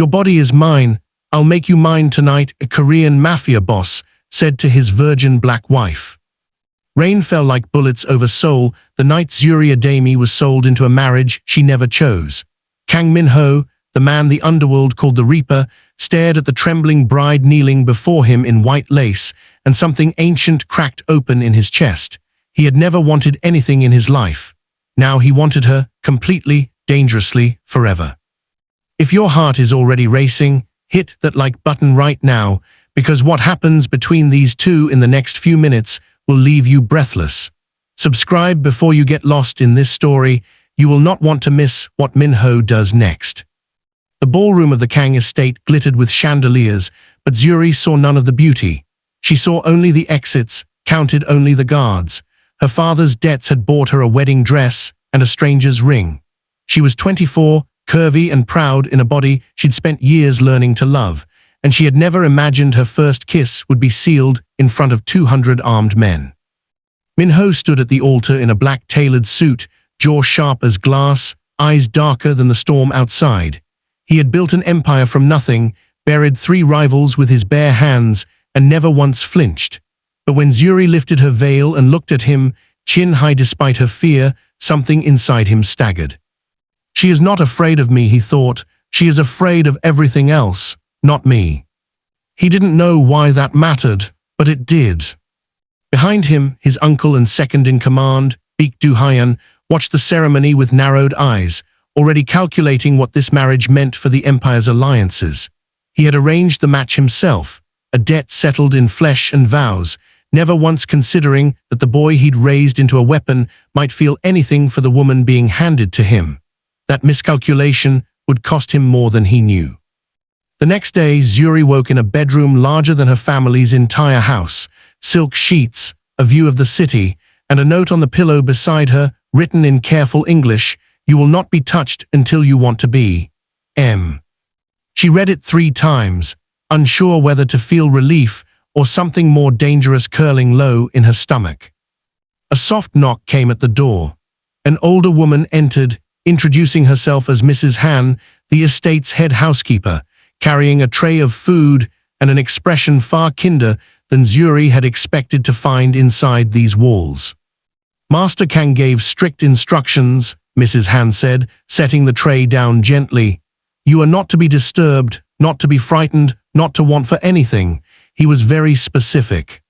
"Your body is mine. I'll make you mine tonight," a Korean Mafia boss said to his virgin black wife. Rain fell like bullets over Seoul the night Zuri Adami was sold into a marriage she never chose. Kang Min-ho, the man the underworld called the Reaper, stared at the trembling bride kneeling before him in white lace, and something ancient cracked open in his chest. He had never wanted anything in his life. Now he wanted her, completely, dangerously, forever. If your heart is already racing, hit that like button right now, because what happens between these two in the next few minutes will leave you breathless. Subscribe before you get lost in this story. You will not want to miss what Min-ho does next. The ballroom of the Kang estate glittered with chandeliers, but Zuri saw none of the beauty. She saw only the exits, counted only the guards. Her father's debts had bought her a wedding dress and a stranger's ring. She was 24, curvy and proud in a body she'd spent years learning to love, and she had never imagined her first kiss would be sealed in front of 200 armed men. Min-ho stood at the altar in a black tailored suit, jaw sharp as glass, eyes darker than the storm outside. He had built an empire from nothing, buried 3 rivals with his bare hands, and never once flinched. But when Zuri lifted her veil and looked at him, chin high despite her fear, something inside him staggered. "She is not afraid of me," he thought. "She is afraid of everything else, not me." He didn't know why that mattered, but it did. Behind him, his uncle and second-in-command, Baek Do-hyun, watched the ceremony with narrowed eyes, already calculating what this marriage meant for the empire's alliances. He had arranged the match himself, a debt settled in flesh and vows, never once considering that the boy he'd raised into a weapon might feel anything for the woman being handed to him. That miscalculation would cost him more than he knew. The next day, Zuri woke in a bedroom larger than her family's entire house, silk sheets, a view of the city, and a note on the pillow beside her, written in careful English, "You will not be touched until you want to be. M." She read it 3 times, unsure whether to feel relief or something more dangerous curling low in her stomach. A soft knock came at the door. An older woman entered, introducing herself as Mrs. Han, the estate's head housekeeper, carrying a tray of food and an expression far kinder than Zuri had expected to find inside these walls. "Master Kang gave strict instructions," Mrs. Han said, setting the tray down gently. "You are not to be disturbed, not to be frightened, not to want for anything. He was very specific."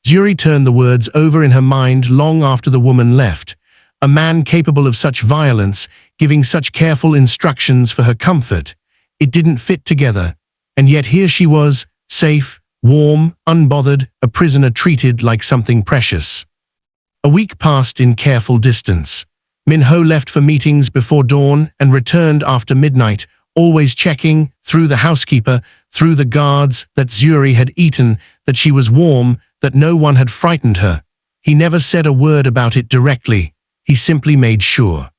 Zuri turned the words over in her mind long after the woman left. A man capable of such violence, giving such careful instructions for her comfort. It didn't fit together, and yet here she was, safe, warm, unbothered, a prisoner treated like something precious. A week passed in careful distance. Min-ho left for meetings before dawn and returned after midnight, always checking, through the housekeeper, through the guards, that Zuri had eaten, that she was warm, that no one had frightened her. He never said a word about it directly. He simply made sure.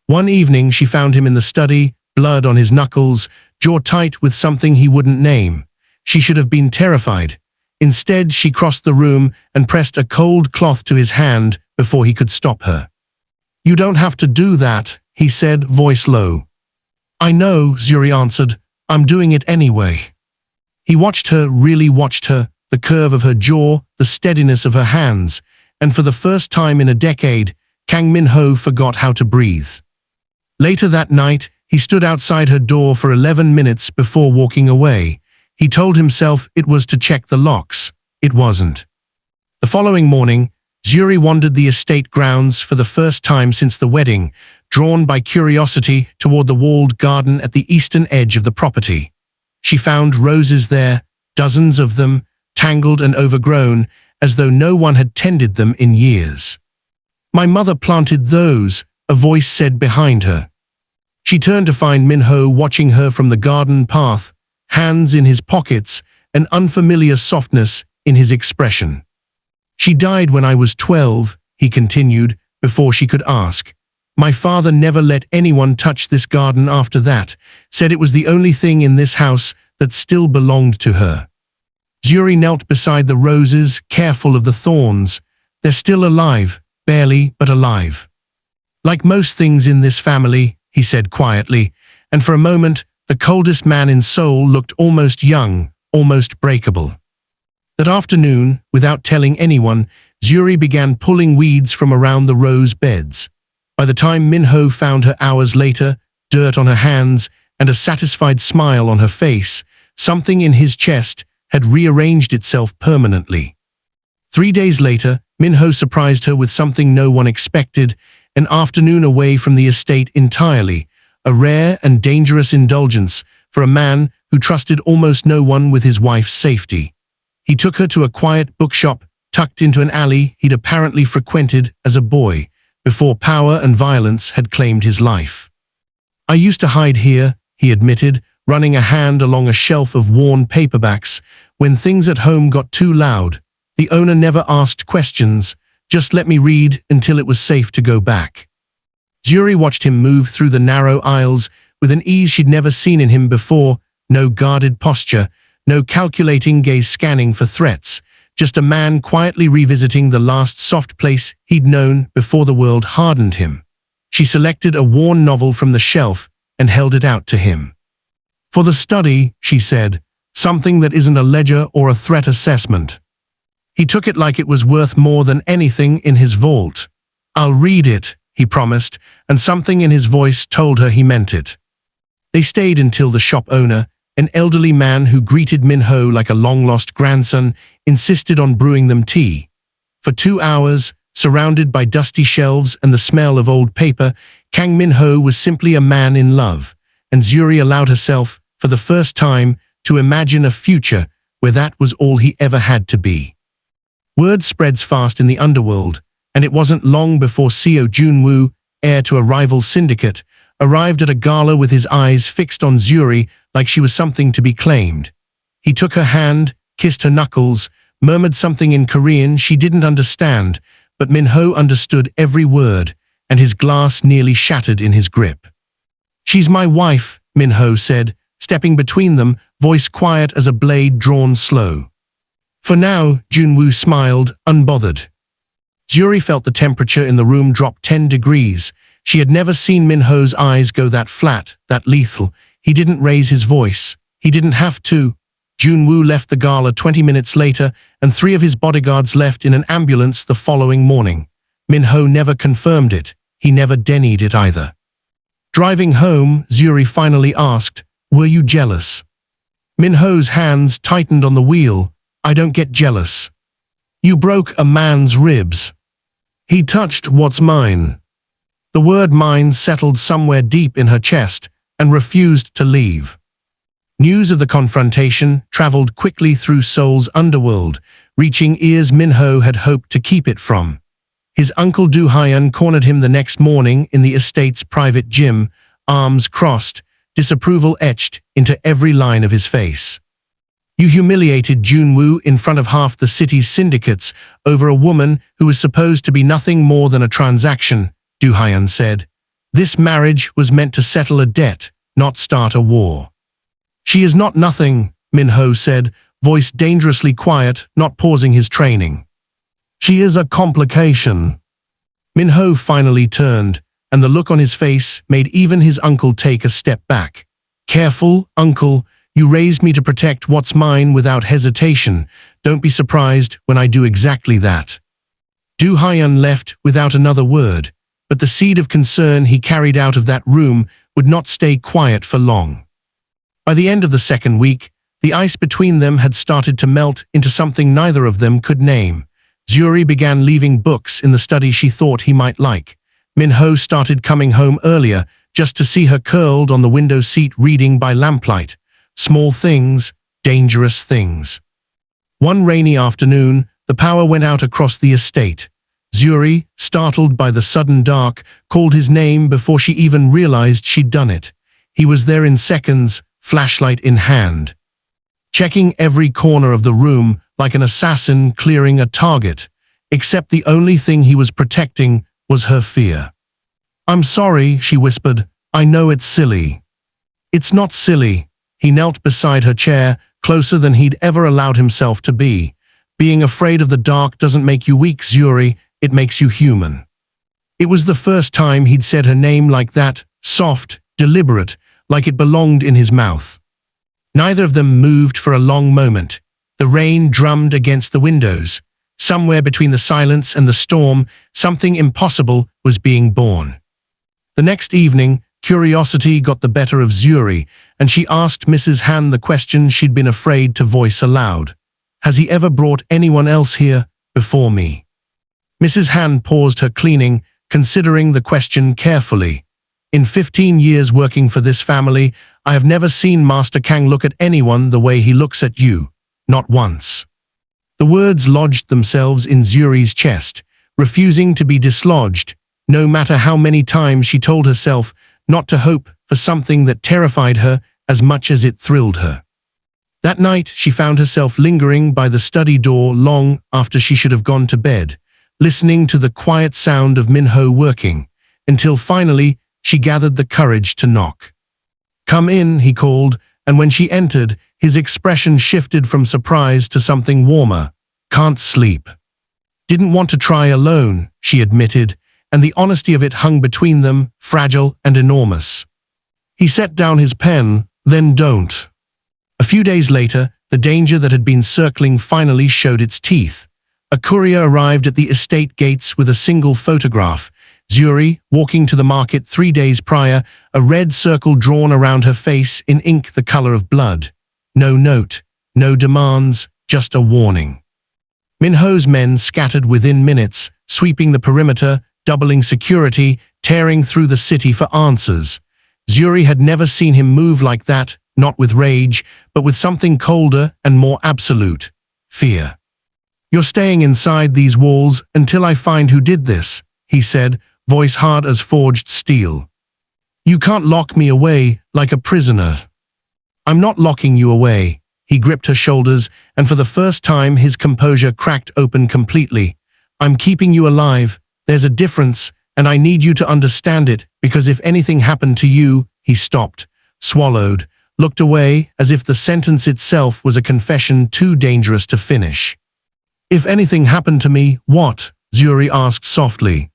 One evening she found him in the study, blood on his knuckles, jaw tight with something he wouldn't name. She should have been terrified. Instead, she crossed the room and pressed a cold cloth to his hand before he could stop her. "You don't have to do that," he said, voice low. "I know," Zuri answered. "I'm doing it anyway." He watched her, really watched her, the curve of her jaw, the steadiness of her hands, and for the first time in a decade, Kang Min-ho forgot how to breathe. Later that night, he stood outside her door for 11 minutes before walking away. He told himself it was to check the locks. It wasn't. The following morning, Zuri wandered the estate grounds for the first time since the wedding, drawn by curiosity toward the walled garden at the eastern edge of the property. She found roses there, dozens of them, tangled and overgrown, as though no one had tended them in years. "My mother planted those," a voice said behind her. She turned to find Min-ho watching her from the garden path, hands in his pockets, an unfamiliar softness in his expression. "She died when I was 12, he continued, before she could ask. "My father never let anyone touch this garden after that, said it was the only thing in this house that still belonged to her." Zuri knelt beside the roses, careful of the thorns. "They're still alive, barely, but alive." "Like most things in this family," he said quietly, and for a moment The coldest man in Seoul looked almost young, almost breakable. That afternoon, without telling anyone, Zuri began pulling weeds from around the rose beds. By the time Min-ho found her hours later, dirt on her hands and a satisfied smile on her face, something in his chest had rearranged itself permanently. 3 days later, Min-ho surprised her with something no one expected, an afternoon away from the estate entirely, a rare and dangerous indulgence for a man who trusted almost no one with his wife's safety. He took her to a quiet bookshop tucked into an alley he'd apparently frequented as a boy, before power and violence had claimed his life. "I used to hide here," he admitted, running a hand along a shelf of worn paperbacks. "When things at home got too loud, the owner never asked questions, just let me read until it was safe to go back." Zuri watched him move through the narrow aisles with an ease she'd never seen in him before, no guarded posture, no calculating gaze scanning for threats, just a man quietly revisiting the last soft place he'd known before the world hardened him. She selected a worn novel from the shelf and held it out to him. "For the study," she said, "something that isn't a ledger or a threat assessment." He took it like it was worth more than anything in his vault. "I'll read it," he promised, and something in his voice told her he meant it. They stayed until the shop owner, an elderly man who greeted Min-ho like a long-lost grandson, insisted on brewing them tea. For 2 hours, surrounded by dusty shelves and the smell of old paper, Kang Min-ho was simply a man in love, and Zuri allowed herself, for the first time, to imagine a future where that was all he ever had to be. Word spreads fast in the underworld, and it wasn't long before Seo Junwoo, heir to a rival syndicate, arrived at a gala with his eyes fixed on Zuri like she was something to be claimed. He took her hand, kissed her knuckles, murmured something in Korean she didn't understand, but Min-ho understood every word, and his glass nearly shattered in his grip. "She's my wife," Min-ho said, stepping between them, voice quiet as a blade drawn slow. "For now," Junwoo smiled, unbothered. Zuri felt the temperature in the room drop 10 degrees. She had never seen Min-ho's eyes go that flat, that lethal. He didn't raise his voice. He didn't have to. Junwoo left the gala 20 minutes later, and 3 of his bodyguards left in an ambulance the following morning. Min-ho never confirmed it. He never denied it either. Driving home, Zuri finally asked, "Were you jealous?" Min-ho's hands tightened on the wheel. "I don't get jealous." "You broke a man's ribs." "He touched what's mine." The word mine settled somewhere deep in her chest and refused to leave. News of the confrontation traveled quickly through Seoul's underworld, reaching ears Min-ho had hoped to keep it from. His uncle Do Hyun cornered him the next morning in the estate's private gym, arms crossed, disapproval etched into every line of his face. "You humiliated Junwoo in front of half the city's syndicates over a woman who was supposed to be nothing more than a transaction," Do Hyun said. "This marriage was meant to settle a debt, not start a war." "She is not nothing," Min-ho said, voice dangerously quiet, not pausing his training. "She is a complication." Min-ho finally turned, and the look on his face made even his uncle take a step back. "Careful, uncle. You raised me to protect what's mine without hesitation. Don't be surprised when I do exactly that." Do Hyun left without another word, but the seed of concern he carried out of that room would not stay quiet for long. By the end of the second week, the ice between them had started to melt into something neither of them could name. Zuri began leaving books in the study she thought he might like. Min-ho started coming home earlier just to see her curled on the window seat reading by lamplight. Small things, dangerous things. One rainy afternoon, the power went out across the estate. Zuri, startled by the sudden dark, called his name before she even realized she'd done it. He was there in seconds, flashlight in hand, checking every corner of the room like an assassin clearing a target, except the only thing he was protecting was her fear. "I'm sorry," she whispered. "I know it's silly." "It's not silly." He knelt beside her chair, closer than he'd ever allowed himself to be. "Being afraid of the dark doesn't make you weak, Zuri. It makes you human." It was the first time he'd said her name like that, soft, deliberate, like it belonged in his mouth. Neither of them moved for a long moment. The rain drummed against the windows. Somewhere between the silence and the storm, something impossible was being born. The next evening, curiosity got the better of Zuri, and she asked Mrs. Han the question she'd been afraid to voice aloud. "Has he ever brought anyone else here before me?" Mrs. Han paused her cleaning, considering the question carefully. "In 15 years working for this family, I have never seen Master Kang look at anyone the way he looks at you. Not once." The words lodged themselves in Zuri's chest, refusing to be dislodged, no matter how many times she told herself not to hope for something that terrified her as much as it thrilled her. That night, she found herself lingering by the study door long after she should have gone to bed, listening to the quiet sound of Min-ho working, until finally she gathered the courage to knock. "Come in," he called, and when she entered, his expression shifted from surprise to something warmer. "Can't sleep." "Didn't want to try alone," she admitted, and the honesty of it hung between them, fragile and enormous. He set down his pen. "Then don't." A few days later, the danger that had been circling finally showed its teeth. A courier arrived at the estate gates with a single photograph. Zuri, walking to the market 3 days prior, a red circle drawn around her face in ink the color of blood. No note, no demands, just a warning. Min-ho's men scattered within minutes, sweeping the perimeter, doubling security, tearing through the city for answers. Zuri had never seen him move like that, not with rage, but with something colder and more absolute: fear. "You're staying inside these walls until I find who did this," he said, voice hard as forged steel. "You can't lock me away like a prisoner." "I'm not locking you away." He gripped her shoulders, and for the first time his composure cracked open completely. "I'm keeping you alive. There's a difference, and I need you to understand it, because if anything happened to you—" He stopped, swallowed, looked away as if the sentence itself was a confession too dangerous to finish. "If anything happened to me, what?" Zuri asked softly.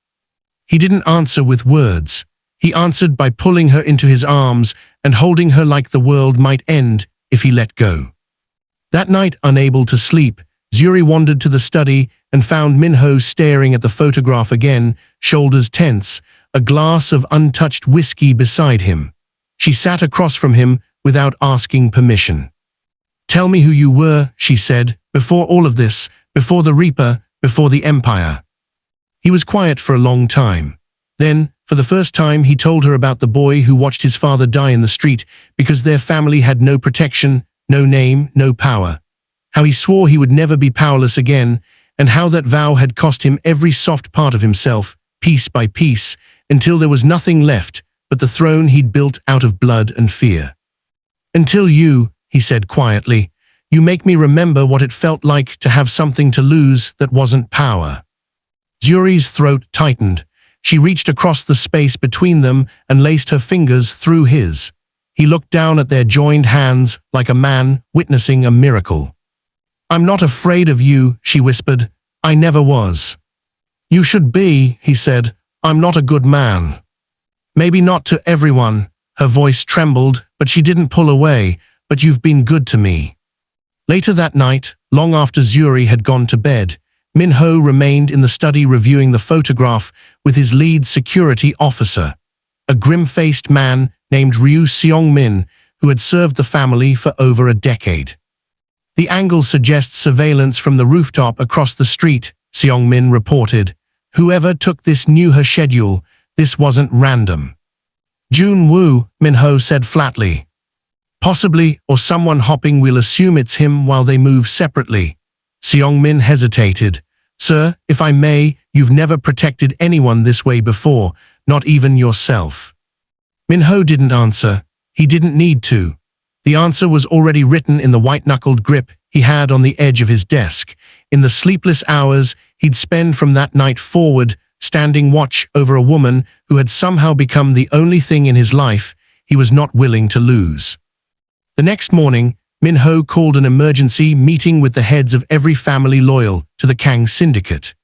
He didn't answer with words. He answered by pulling her into his arms and holding her like the world might end if he let go. That night, unable to sleep, Zuri wandered to the study and found Min-ho staring at the photograph again, shoulders tense, a glass of untouched whiskey beside him. She sat across from him without asking permission. "Tell me who you were," she said, "before all of this, before the Reaper, before the Empire." He was quiet for a long time. Then, for the first time, he told her about the boy who watched his father die in the street because their family had no protection, no name, no power. How he swore he would never be powerless again, and how that vow had cost him every soft part of himself, piece by piece, until there was nothing left but the throne he'd built out of blood and fear. "Until you," he said quietly, "you make me remember what it felt like to have something to lose that wasn't power." Zuri's throat tightened. She reached across the space between them and laced her fingers through his. He looked down at their joined hands like a man witnessing a miracle. "I'm not afraid of you," she whispered. "I never was." "You should be," he said. "I'm not a good man." "Maybe not to everyone." Her voice trembled, but she didn't pull away. "But you've been good to me." Later that night, long after Zuri had gone to bed, Min-ho remained in the study reviewing the photograph with his lead security officer, a grim-faced man named Ryu Seong-min, who had served the family for over a decade. "The angle suggests surveillance from the rooftop across the street," Seong-min reported. "Whoever took this knew her schedule. This wasn't random." "Jun-woo," Min-ho said flatly. "Possibly, or someone hopping. We'll assume it's him while they move separately." Seong-min hesitated. "Sir, if I may, you've never protected anyone this way before, not even yourself." Min-ho didn't answer. He didn't need to. The answer was already written in the white-knuckled grip he had on the edge of his desk. In the sleepless hours he'd spend from that night forward, standing watch over a woman who had somehow become the only thing in his life he was not willing to lose. The next morning, Min-ho called an emergency meeting with the heads of every family loyal to the Kang Syndicate.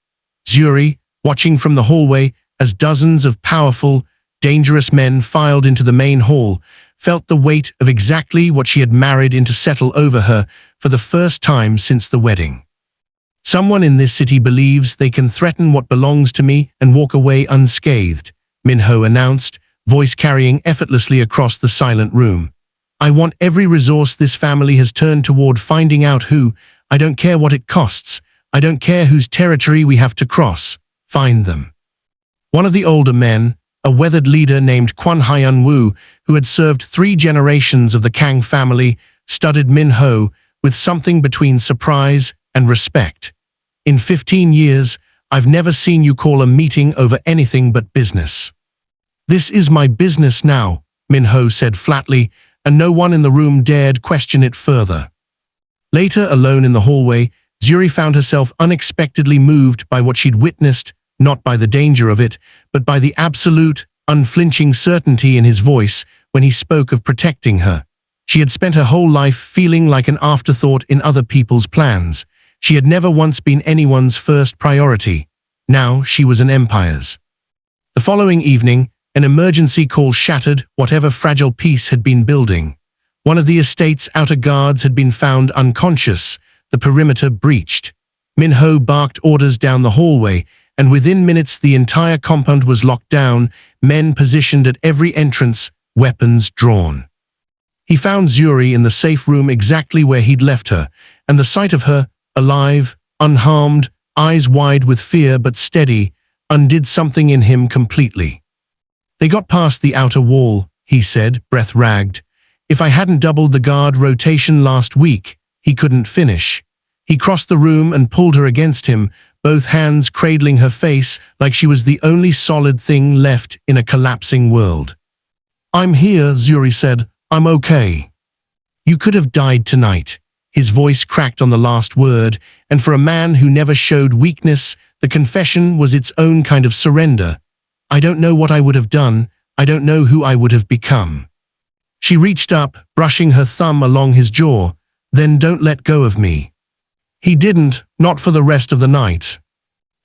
Zuri, watching from the hallway as dozens of powerful, dangerous men filed into the main hall, felt the weight of exactly what she had married into settle over her for the first time since the wedding. Someone in this city believes they can threaten what belongs to me and walk away unscathed, Min-ho announced, voice carrying effortlessly across the silent room. I want every resource this family has turned toward finding out who. I don't care what it costs. I don't care whose territory we have to cross. Find them. One of the older men, a weathered leader named Kwon Hyun-woo, who had served 3 generations of the Kang family, studied Min-ho with something between surprise and respect. In 15 years, I've never seen you call a meeting over anything but business. This is my business now, Min-ho said flatly, and no one in the room dared question it further. Later, alone in the hallway, Zuri found herself unexpectedly moved by what she'd witnessed, not by the danger of it, but by the absolute, unflinching certainty in his voice when he spoke of protecting her. She had spent her whole life feeling like an afterthought in other people's plans. She had never once been anyone's first priority. Now she was an empire's. The following evening, an emergency call shattered whatever fragile peace had been building. One of the estate's outer guards had been found unconscious, the perimeter breached. Min-ho barked orders down the hallway, and within minutes the entire compound was locked down, men positioned at every entrance, weapons drawn. He found Zuri in the safe room exactly where he'd left her, and the sight of her, alive, unharmed, eyes wide with fear but steady, undid something in him completely. They got past the outer wall, he said, breath ragged. If I hadn't doubled the guard rotation last week, he couldn't finish. He crossed the room and pulled her against him, both hands cradling her face like she was the only solid thing left in a collapsing world. I'm here, Zuri said. I'm okay. You could have died tonight. His voice cracked on the last word, and for a man who never showed weakness, the confession was its own kind of surrender. I don't know what I would have done. I don't know who I would have become. She reached up, brushing her thumb along his jaw. Then don't let go of me. He didn't, not for the rest of the night.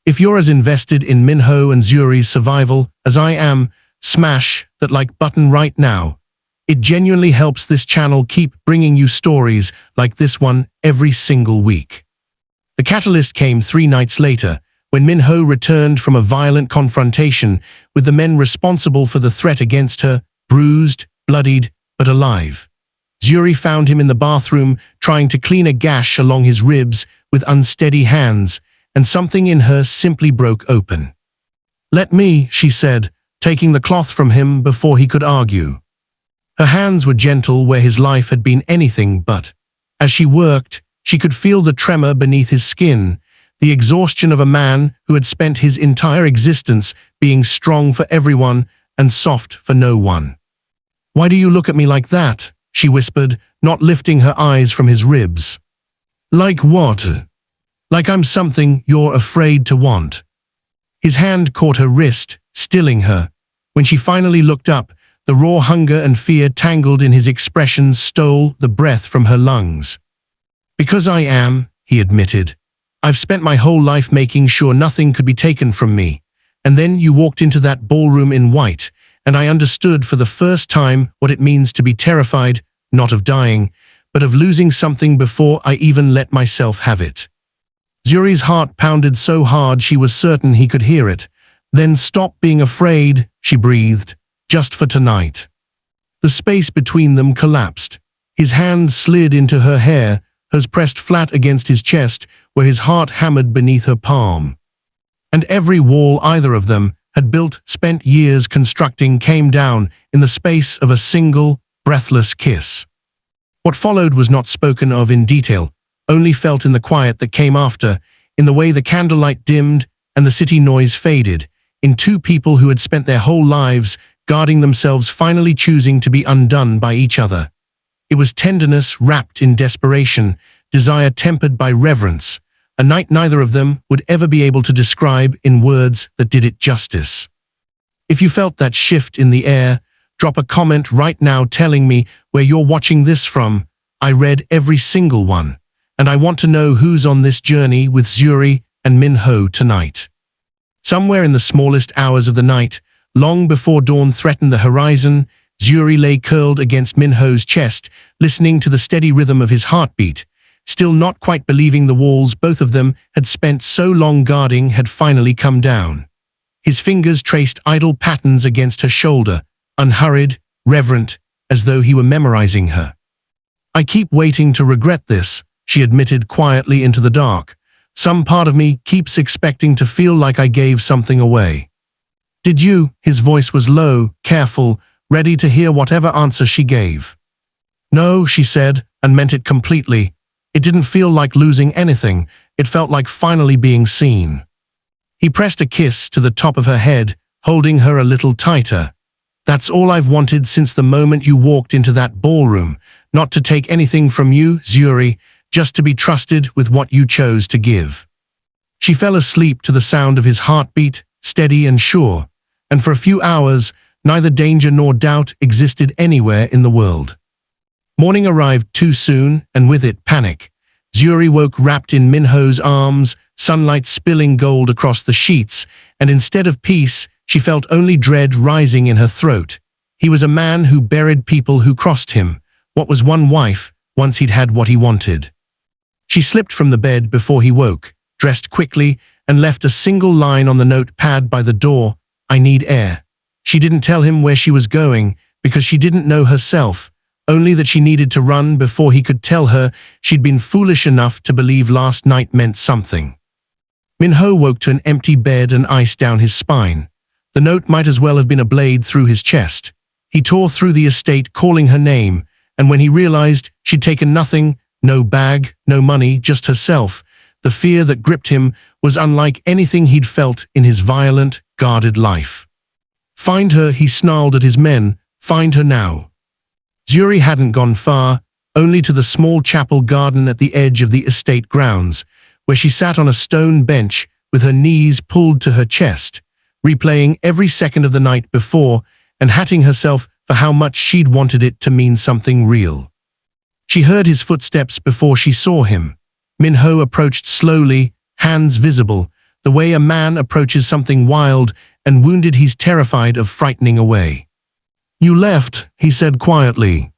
If you're as invested in Min-ho and Zuri's survival as I am, smash that like button right now. It genuinely helps this channel keep bringing you stories like this one every single week. The catalyst came 3 nights later, when Min-ho returned from a violent confrontation with the men responsible for the threat against her, bruised, bloodied, but alive. Zuri found him in the bathroom, trying to clean a gash along his ribs with unsteady hands, and something in her simply broke open. Let me, she said, taking the cloth from him before he could argue. Her hands were gentle where his life had been anything but. As she worked, she could feel the tremor beneath his skin, the exhaustion of a man who had spent his entire existence being strong for everyone and soft for no one. Why do you look at me like that? She whispered, not lifting her eyes from his ribs. Like what? Like I'm something you're afraid to want. His hand caught her wrist, stilling her. When she finally looked up, the raw hunger and fear tangled in his expression stole the breath from her lungs. Because I am, he admitted. I've spent my whole life making sure nothing could be taken from me. And then you walked into that ballroom in white, and I understood for the first time what it means to be terrified, not of dying, but of losing something before I even let myself have it. Zuri's heart pounded so hard she was certain he could hear it. Then stop being afraid, she breathed, just for tonight. The space between them collapsed. His hand slid into her hair, hers pressed flat against his chest, where his heart hammered beneath her palm. And every wall either of them had spent years constructing came down in the space of a single, breathless kiss. What followed was not spoken of in detail, only felt in the quiet that came after, in the way the candlelight dimmed and the city noise faded, in 2 people who had spent their whole lives guarding themselves finally choosing to be undone by each other. It was tenderness wrapped in desperation, desire tempered by reverence, a night neither of them would ever be able to describe in words that did it justice. If you felt that shift in the air, drop a comment right now telling me where you're watching this from. I read every single one, and I want to know who's on this journey with Zuri and Min-ho tonight. Somewhere in the smallest hours of the night, long before dawn threatened the horizon, Zuri lay curled against Minho's chest, listening to the steady rhythm of his heartbeat. Still not quite believing the walls both of them had spent so long guarding had finally come down. His fingers traced idle patterns against her shoulder, unhurried, reverent, as though he were memorizing her. "I keep waiting to regret this," she admitted quietly into the dark. "Some part of me keeps expecting to feel like I gave something away." "Did you?" His voice was low, careful, ready to hear whatever answer she gave. "No," she said, and meant it completely. It didn't feel like losing anything. It felt like finally being seen. He pressed a kiss to the top of her head, holding her a little tighter. "That's all I've wanted since the moment you walked into that ballroom. Not to take anything from you, Zuri, just to be trusted with what you chose to give." She fell asleep to the sound of his heartbeat, steady and sure, and for a few hours, neither danger nor doubt existed anywhere in the world. Morning arrived too soon, and with it panic. Zuri woke wrapped in Minho's arms, sunlight spilling gold across the sheets, and instead of peace, she felt only dread rising in her throat. He was a man who buried people who crossed him. What was one wife, once he'd had what he wanted? She slipped from the bed before he woke, dressed quickly, and left a single line on the notepad by the door: "I need air." She didn't tell him where she was going, because she didn't know herself, only that she needed to run before he could tell her she'd been foolish enough to believe last night meant something. Minho woke to an empty bed and ice down his spine. The note might as well have been a blade through his chest. He tore through the estate calling her name, and when he realized she'd taken nothing, no bag, no money, just herself, the fear that gripped him was unlike anything he'd felt in his violent, guarded life. "Find her," he snarled at his men. "Find her now." Zuri hadn't gone far, only to the small chapel garden at the edge of the estate grounds, where she sat on a stone bench with her knees pulled to her chest, replaying every second of the night before and hatting herself for how much she'd wanted it to mean something real. She heard his footsteps before she saw him. Minho approached slowly, hands visible, the way a man approaches something wild and wounded he's terrified of frightening away. "You left," he said quietly.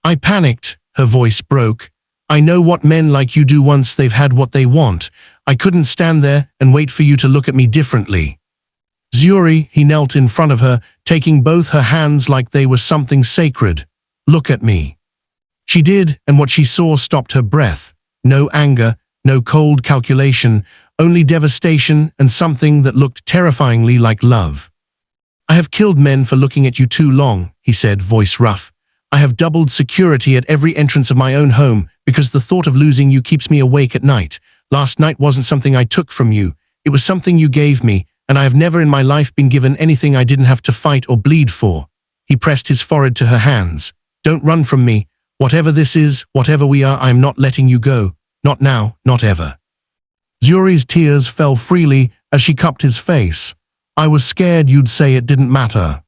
"I panicked," her voice broke. "I know what men like you do once they've had what they want. I couldn't stand there and wait for you to look at me differently." "Zuri," he knelt in front of her, taking both her hands like they were something sacred. "Look at me." She did, and what she saw stopped her breath. No anger, no cold calculation, only devastation and something that looked terrifyingly like love. "I have killed men for looking at you too long," he said, voice rough. "I have doubled security at every entrance of my own home because the thought of losing you keeps me awake at night. Last night wasn't something I took from you. It was something you gave me, and I have never in my life been given anything I didn't have to fight or bleed for." He pressed his forehead to her hands. "Don't run from me. Whatever this is, whatever we are, I am not letting you go. Not now, not ever." Zuri's tears fell freely as she cupped his face. "I was scared you'd say it didn't matter."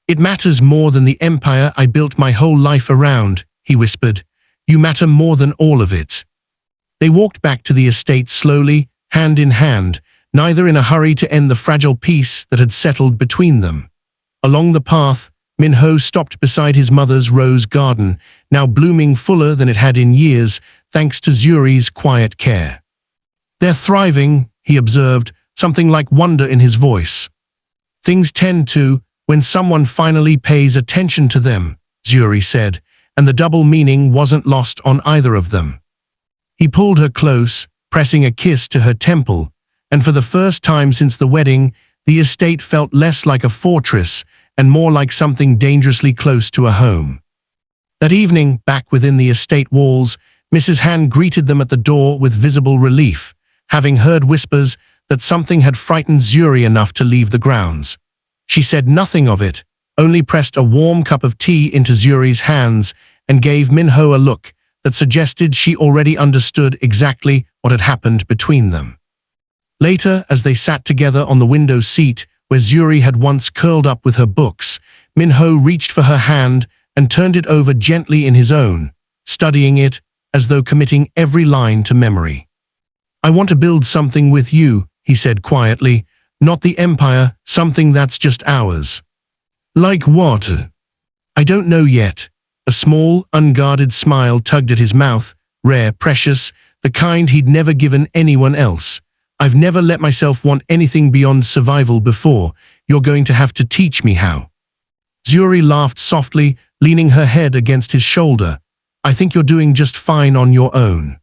"It matters more than the empire I built my whole life around," he whispered. "You matter more than all of it." They walked back to the estate slowly, hand in hand, neither in a hurry to end the fragile peace that had settled between them. Along the path, Minho stopped beside his mother's rose garden, now blooming fuller than it had in years, thanks to Zuri's quiet care. "They're thriving," he observed, something like wonder in his voice. "Things tend to, when someone finally pays attention to them," Zuri said, and the double meaning wasn't lost on either of them. He pulled her close, pressing a kiss to her temple, and for the first time since the wedding, the estate felt less like a fortress and more like something dangerously close to a home. That evening, back within the estate walls, Mrs. Han greeted them at the door with visible relief, having heard whispers that something had frightened Zuri enough to leave the grounds. She said nothing of it, only pressed a warm cup of tea into Zuri's hands and gave Minho a look that suggested she already understood exactly what had happened between them. Later, as they sat together on the window seat where Zuri had once curled up with her books, Minho reached for her hand and turned it over gently in his own, studying it as though committing every line to memory. "I want to build something with you," he said quietly, "not the empire, something that's just ours." "Like what?" I don't know yet. A small, unguarded smile tugged at his mouth, rare, precious, the kind he'd never given anyone else. I've never let myself want anything beyond survival before. You're going to have to teach me how. Zuri laughed softly, leaning her head against his shoulder. I think you're doing just fine on your own.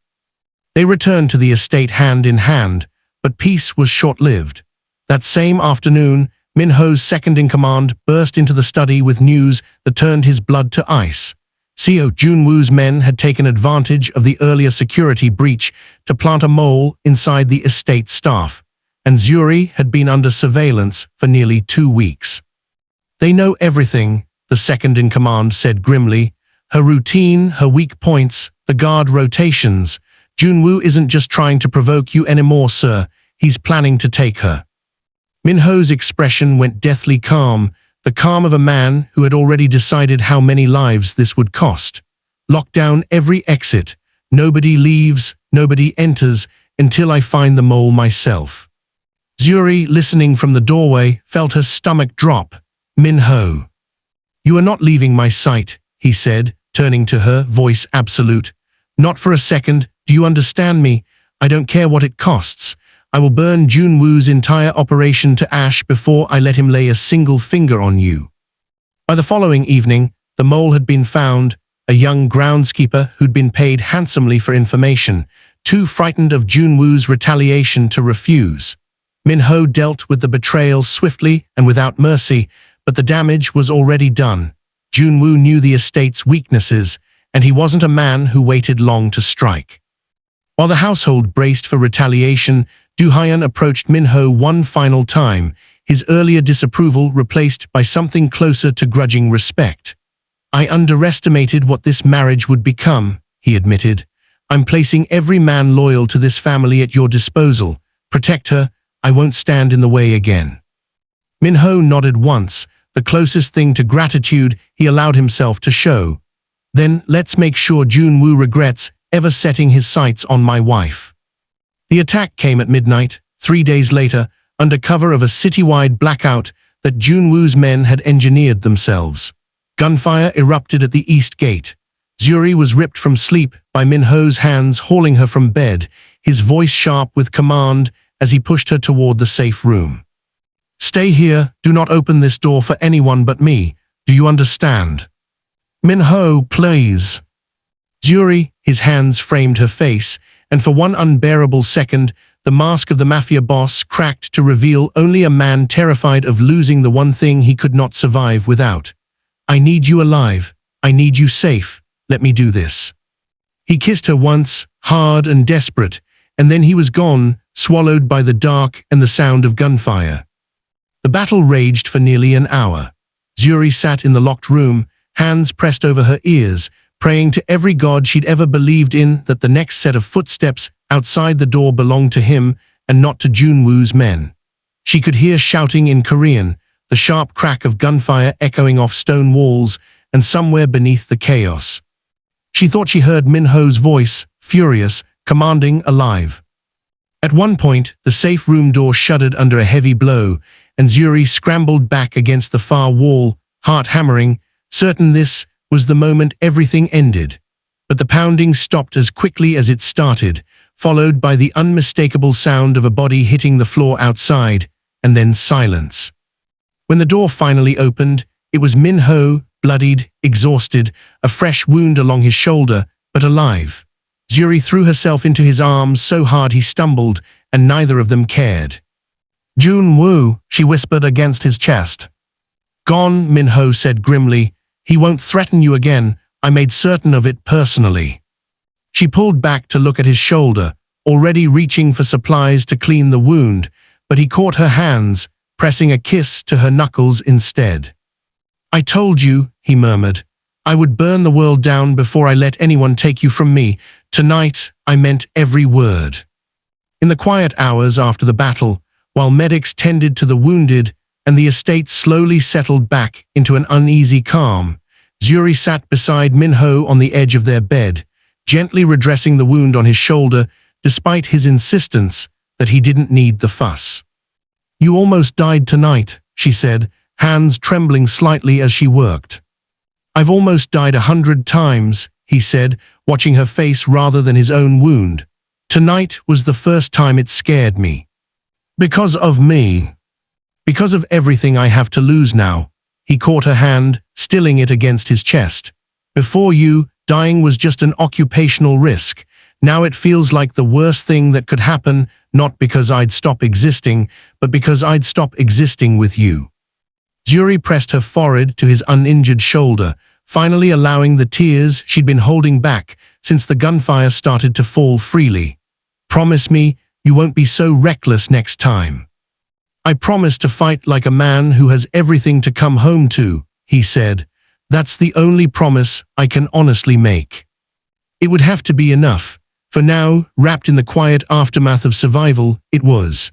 They returned to the estate hand in hand, but peace was short-lived. That same afternoon, Min-ho's second-in-command burst into the study with news that turned his blood to ice. Seo Junwoo's men had taken advantage of the earlier security breach to plant a mole inside the estate staff, and Zuri had been under surveillance for nearly 2 weeks. They know everything, the second-in-command said grimly. Her routine, her weak points, the guard rotations. Junwoo isn't just trying to provoke you anymore, sir. He's planning to take her. Min-ho's expression went deathly calm, the calm of a man who had already decided how many lives this would cost. Lock down every exit. Nobody leaves, nobody enters, until I find the mole myself. Zuri, listening from the doorway, felt her stomach drop. Min-ho. You are not leaving my sight, he said, turning to her, voice absolute. Not for a second. Do you understand me? I don't care what it costs. I will burn Junwoo's entire operation to ash before I let him lay a single finger on you. By the following evening, the mole had been found, a young groundskeeper who'd been paid handsomely for information, too frightened of Junwoo's retaliation to refuse. Min-ho dealt with the betrayal swiftly and without mercy, but the damage was already done. Junwoo knew the estate's weaknesses, and he wasn't a man who waited long to strike. While the household braced for retaliation, Du-hyun approached Min-ho one final time, his earlier disapproval replaced by something closer to grudging respect. I underestimated what this marriage would become, he admitted. I'm placing every man loyal to this family at your disposal. Protect her. I won't stand in the way again. Min-ho nodded once, the closest thing to gratitude he allowed himself to show. Then let's make sure Junwoo regrets ever setting his sights on my wife. The attack came at midnight, 3 days later, under cover of a citywide blackout that Junwoo's men had engineered themselves. Gunfire erupted at the east gate. Zuri was ripped from sleep by Min-ho's hands hauling her from bed, his voice sharp with command as he pushed her toward the safe room. Stay here, do not open this door for anyone but me. Do you understand? Min-ho, please. Zuri, his hands framed her face, and for one unbearable second, the mask of the Mafia boss cracked to reveal only a man terrified of losing the one thing he could not survive without. I need you alive. I need you safe. Let me do this. He kissed her once, hard and desperate, and then he was gone, swallowed by the dark and the sound of gunfire. The battle raged for nearly an hour. Zuri sat in the locked room, hands pressed over her ears, praying to every god she'd ever believed in that the next set of footsteps outside the door belonged to him and not to Junwoo's men. She could hear shouting in Korean, the sharp crack of gunfire echoing off stone walls, and somewhere beneath the chaos. She thought she heard Min-ho's voice, furious, commanding, alive. At one point, the safe room door shuddered under a heavy blow, and Zuri scrambled back against the far wall, heart hammering, certain this was the moment everything ended. But the pounding stopped as quickly as it started, followed by the unmistakable sound of a body hitting the floor outside, and then silence. When the door finally opened, it was Min-ho, bloodied, exhausted, a fresh wound along his shoulder, but alive. Zuri threw herself into his arms so hard he stumbled, and neither of them cared. Junwoo, she whispered against his chest. Gone, Min-ho said grimly. He won't threaten you again. I made certain of it personally. She pulled back to look at his shoulder, already reaching for supplies to clean the wound, but he caught her hands, pressing a kiss to her knuckles instead. I told you, he murmured, I would burn the world down before I let anyone take you from me. Tonight, I meant every word. In the quiet hours after the battle, while medics tended to the wounded and the estate slowly settled back into an uneasy calm, Zuri sat beside Min-ho on the edge of their bed, gently redressing the wound on his shoulder, despite his insistence that he didn't need the fuss. You almost died tonight, she said, hands trembling slightly as she worked. I've almost died 100 times, he said, watching her face rather than his own wound. Tonight was the first time it scared me. Because of me. Because of everything I have to lose now. He caught her hand, stilling it against his chest. Before you, dying was just an occupational risk. Now it feels like the worst thing that could happen, not because I'd stop existing, but because I'd stop existing with you. Yuri pressed her forehead to his uninjured shoulder, finally allowing the tears she'd been holding back since the gunfire started to fall freely. Promise me you won't be so reckless next time. I promise to fight like a man who has everything to come home to, he said. That's the only promise I can honestly make. It would have to be enough. For now, wrapped in the quiet aftermath of survival, it was.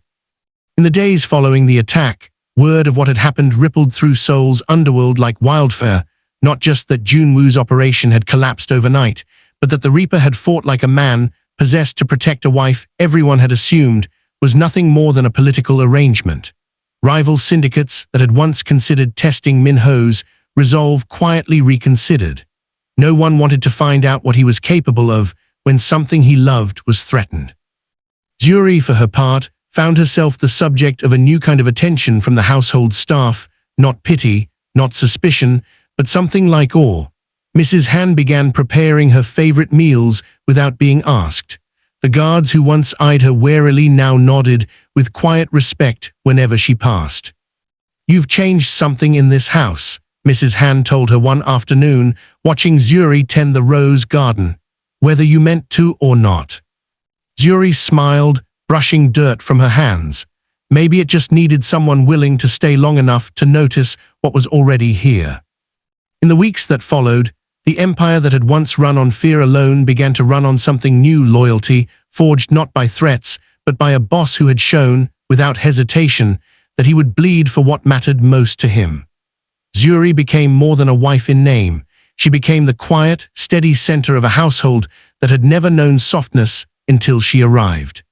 In the days following the attack, word of what had happened rippled through Seoul's underworld like wildfire, not just that Junwoo's operation had collapsed overnight, but that the Reaper had fought like a man, possessed to protect a wife everyone had assumed was nothing more than a political arrangement. Rival syndicates that had once considered testing Min-ho's resolve quietly reconsidered. No one wanted to find out what he was capable of when something he loved was threatened. Yuri, for her part, found herself the subject of a new kind of attention from the household staff, not pity, not suspicion, but something like awe. Mrs. Han began preparing her favorite meals without being asked. The guards who once eyed her warily now nodded with quiet respect whenever she passed. You've changed something in this house, Mrs. Han told her one afternoon, watching Yuri tend the rose garden, whether you meant to or not. Yuri smiled, brushing dirt from her hands. Maybe it just needed someone willing to stay long enough to notice what was already here. In the weeks that followed, the empire that had once run on fear alone began to run on something new: loyalty, forged not by threats, but by a boss who had shown, without hesitation, that he would bleed for what mattered most to him. Yuri became more than a wife in name. She became the quiet, steady center of a household that had never known softness until she arrived.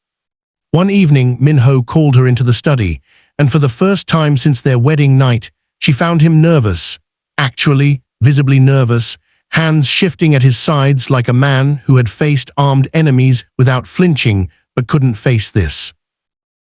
One evening, Min-ho called her into the study, and for the first time since their wedding night, she found him nervous. Actually, visibly nervous, hands shifting at his sides like a man who had faced armed enemies without flinching but couldn't face this.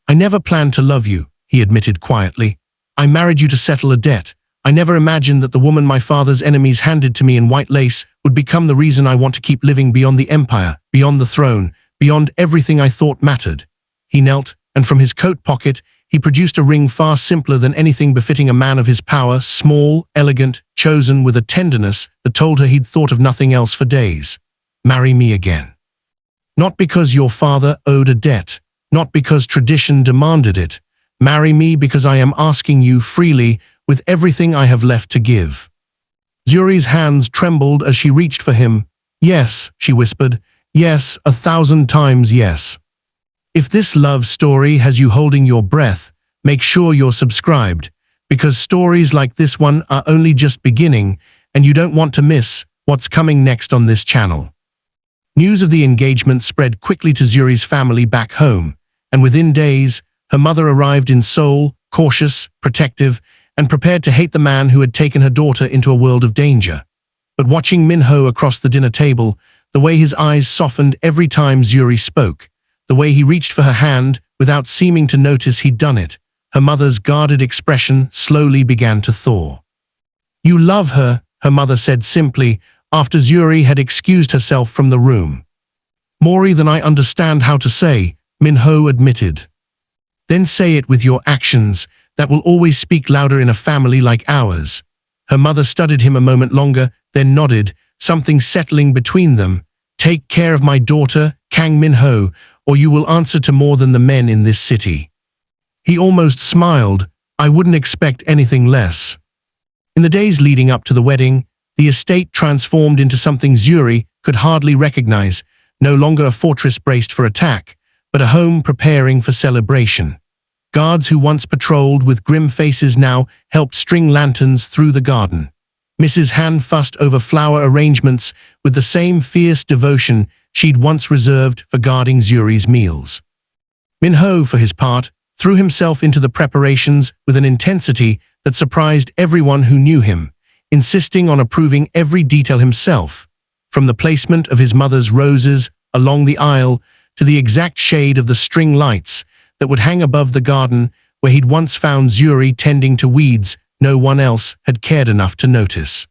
I never planned to love you, he admitted quietly. I married you to settle a debt. I never imagined that the woman my father's enemies handed to me in white lace would become the reason I want to keep living beyond the empire, beyond the throne, beyond everything I thought mattered. He knelt, and from his coat pocket, he produced a ring far simpler than anything befitting a man of his power, small, elegant, chosen with a tenderness that told her he'd thought of nothing else for days. Marry me again. Not because your father owed a debt, not because tradition demanded it. Marry me because I am asking you freely with everything I have left to give. Yuri's hands trembled as she reached for him. Yes, she whispered. Yes, 1,000 times yes. If this love story has you holding your breath, make sure you're subscribed, because stories like this one are only just beginning, and you don't want to miss what's coming next on this channel. News of the engagement spread quickly to Yuri's family back home, and within days, her mother arrived in Seoul, cautious, protective, and prepared to hate the man who had taken her daughter into a world of danger. But watching Min-ho across the dinner table, the way his eyes softened every time Yuri spoke, the way he reached for her hand without seeming to notice he'd done it, her mother's guarded expression slowly began to thaw. You love her, her mother said simply, after Yuri had excused herself from the room. More than I understand how to say, Min-ho admitted. Then say it with your actions. That will always speak louder in a family like ours. Her mother studied him a moment longer, then nodded, something settling between them. Take care of my daughter, Kang Min-ho, or you will answer to more than the men in this city. He almost smiled. I wouldn't expect anything less. In the days leading up to the wedding, the estate transformed into something Yuri could hardly recognize, no longer a fortress braced for attack, but a home preparing for celebration. Guards who once patrolled with grim faces now helped string lanterns through the garden. Mrs. Han fussed over flower arrangements with the same fierce devotion she'd once reserved for guarding Yuri's meals. Min-ho, for his part, threw himself into the preparations with an intensity that surprised everyone who knew him, insisting on approving every detail himself, from the placement of his mother's roses along the aisle to the exact shade of the string lights that would hang above the garden where he'd once found Zuri tending to weeds no one else had cared enough to notice.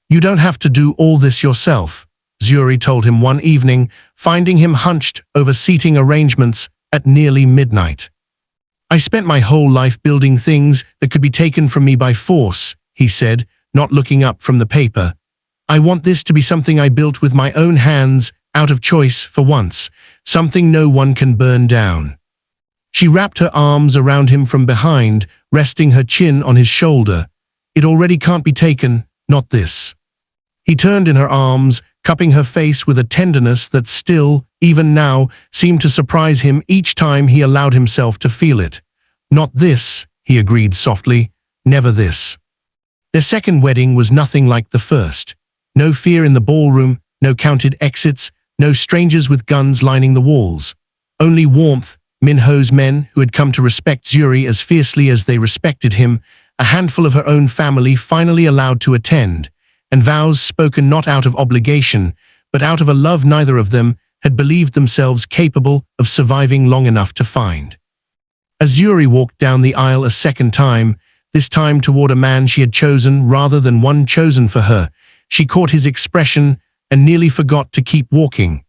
"You don't have to do all this yourself," Zuri told him one evening, finding him hunched over seating arrangements at nearly midnight. "I spent my whole life building things that could be taken from me by force," he said, not looking up from the paper. "I want this to be something I built with my own hands, out of choice for once, something no one can burn down." She wrapped her arms around him from behind, resting her chin on his shoulder. "It already can't be taken, not this." He turned in her arms, cupping her face with a tenderness that still, even now, seemed to surprise him each time he allowed himself to feel it. "Not this," he agreed softly, "never this." Their second wedding was nothing like the first. No fear in the ballroom, no counted exits, no strangers with guns lining the walls. Only warmth, Minho's men, who had come to respect Zuri as fiercely as they respected him, a handful of her own family finally allowed to attend, and vows spoken not out of obligation, but out of a love neither of them had believed themselves capable of surviving long enough to find. As Zuri walked down the aisle a second time, this time toward a man she had chosen rather than one chosen for her, she caught his expression and nearly forgot to keep walking.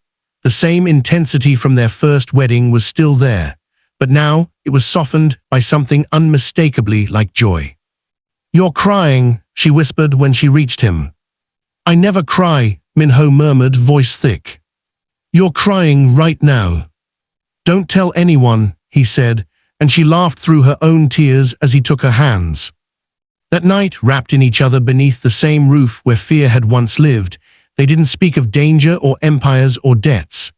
The same intensity from their first wedding was still there, but now it was softened by something unmistakably like joy. "You're crying," she whispered when she reached him. "I never cry," Minho murmured, voice thick. "You're crying right now." "Don't tell anyone," he said, and she laughed through her own tears as he took her hands. That night, wrapped in each other beneath the same roof where fear had once lived, they didn't speak of danger or empires or debts.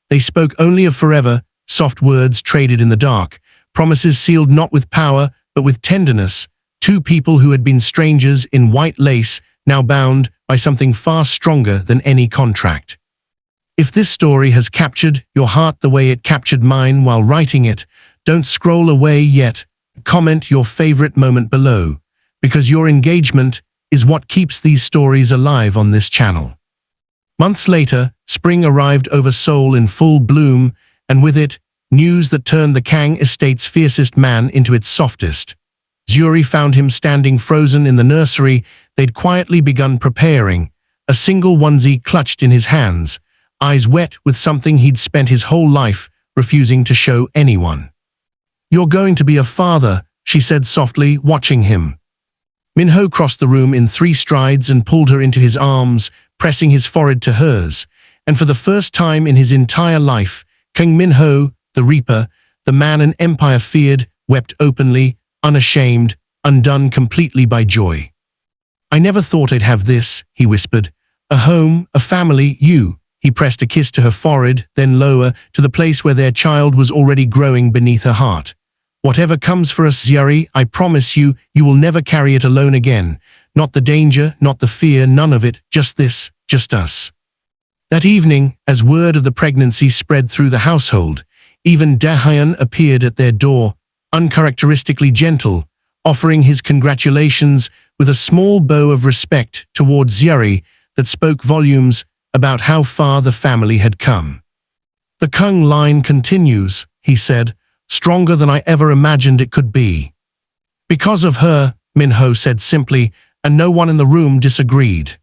They spoke only of forever, soft words traded in the dark, promises sealed not with power but with tenderness, two people who had been strangers in white lace, now bound by something far stronger than any contract. If this story has captured your heart the way it captured mine while writing it, don't scroll away yet. Comment your favorite moment below, because your engagement is what keeps these stories alive on this channel. Months later, spring arrived over Seoul in full bloom, and with it, news that turned the Kang estate's fiercest man into its softest. Zuri found him standing frozen in the nursery they'd quietly begun preparing, a single onesie clutched in his hands, eyes wet with something he'd spent his whole life refusing to show anyone. "You're going to be a father," she said softly, watching him. Minho crossed the room in 3 strides and pulled her into his arms, pressing his forehead to hers, and for the first time in his entire life, King Minho, the Reaper, the man an empire feared, wept openly, unashamed, undone completely by joy. "I never thought I'd have this," he whispered. "A home, a family, you." He pressed a kiss to her forehead, then lower, to the place where their child was already growing beneath her heart. "Whatever comes for us, Zuri, I promise you, you will never carry it alone again. Not the danger, not the fear, none of it, just this, just us." That evening, as word of the pregnancy spread through the household, even Dahyun appeared at their door, uncharacteristically gentle, offering his congratulations with a small bow of respect towards Zuri that spoke volumes about how far the family had come. "The Kung line continues," he said, "stronger than I ever imagined it could be." "Because of her," Minho said simply, and no one in the room disagreed.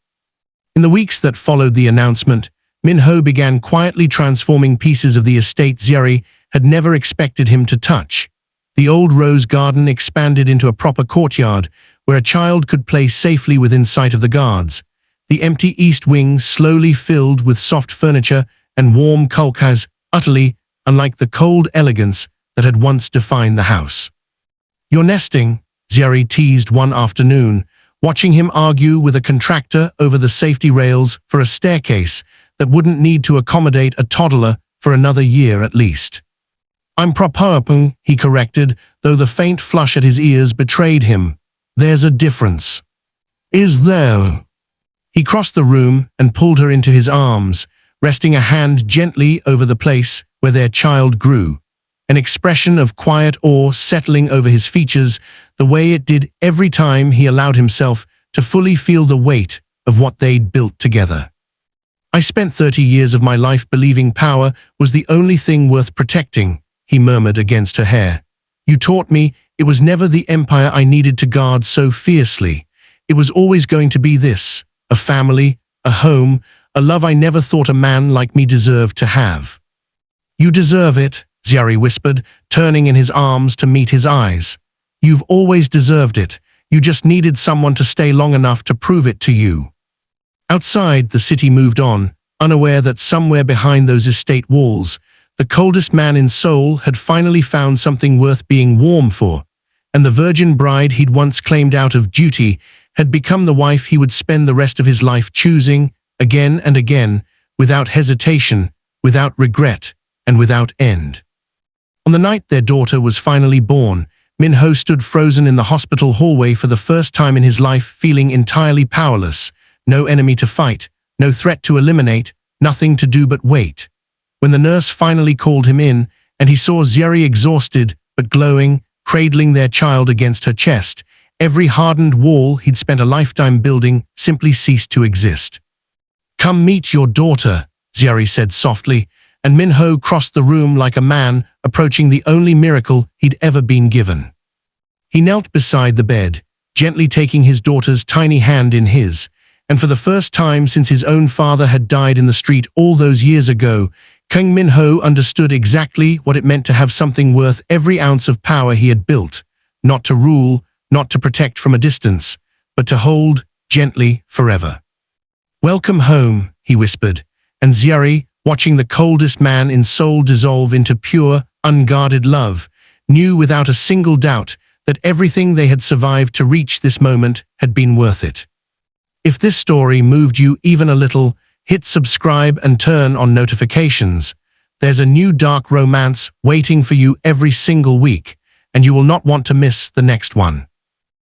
In the weeks that followed the announcement, Minho began quietly transforming pieces of the estate Zuri had never expected him to touch. The old rose garden expanded into a proper courtyard where a child could play safely within sight of the guards. The empty east wing slowly filled with soft furniture and warm kulkas, utterly unlike the cold elegance that had once defined the house. "You're nesting," Zuri teased one afternoon, watching him argue with a contractor over the safety rails for a staircase that wouldn't need to accommodate a toddler for another year at least. "I'm proposing," he corrected, though the faint flush at his ears betrayed him. "There's a difference." "Is there?" He crossed the room and pulled her into his arms, resting a hand gently over the place where their child grew, an expression of quiet awe settling over his features the way it did every time he allowed himself to fully feel the weight of what they'd built together. I spent 30 years of my life believing power was the only thing worth protecting, he murmured against her hair. You taught me it was never the empire I needed to guard so fiercely. It was always going to be this, a family, a home, a love I never thought a man like me deserved to have. You deserve it, Xiari whispered, turning in his arms to meet his eyes. You've always deserved it. You just needed someone to stay long enough to prove it to you. Outside, the city moved on, unaware that somewhere behind those estate walls, the coldest man in Seoul had finally found something worth being warm for, and the virgin bride he'd once claimed out of duty had become the wife he would spend the rest of his life choosing, again and again, without hesitation, without regret, and without end. On the night their daughter was finally born, Min-ho stood frozen in the hospital hallway for the first time in his life, feeling entirely powerless. No enemy to fight, no threat to eliminate, nothing to do but wait. When the nurse finally called him in, and he saw Xiari exhausted but glowing, cradling their child against her chest, every hardened wall he'd spent a lifetime building simply ceased to exist. "Come meet your daughter," Xiari said softly, and Min-ho crossed the room like a man approaching the only miracle he'd ever been given. He knelt beside the bed, gently taking his daughter's tiny hand in his, and for the first time since his own father had died in the street all those years ago, Kang Min-ho understood exactly what it meant to have something worth every ounce of power he had built, not to rule, not to protect from a distance, but to hold, gently, forever. "Welcome home," he whispered, and Xiari, watching the coldest man in Seoul dissolve into pure, unguarded love, knew without a single doubt that everything they had survived to reach this moment had been worth it. If this story moved you even a little, hit subscribe and turn on notifications. There's a new dark romance waiting for you every single week, and you will not want to miss the next one.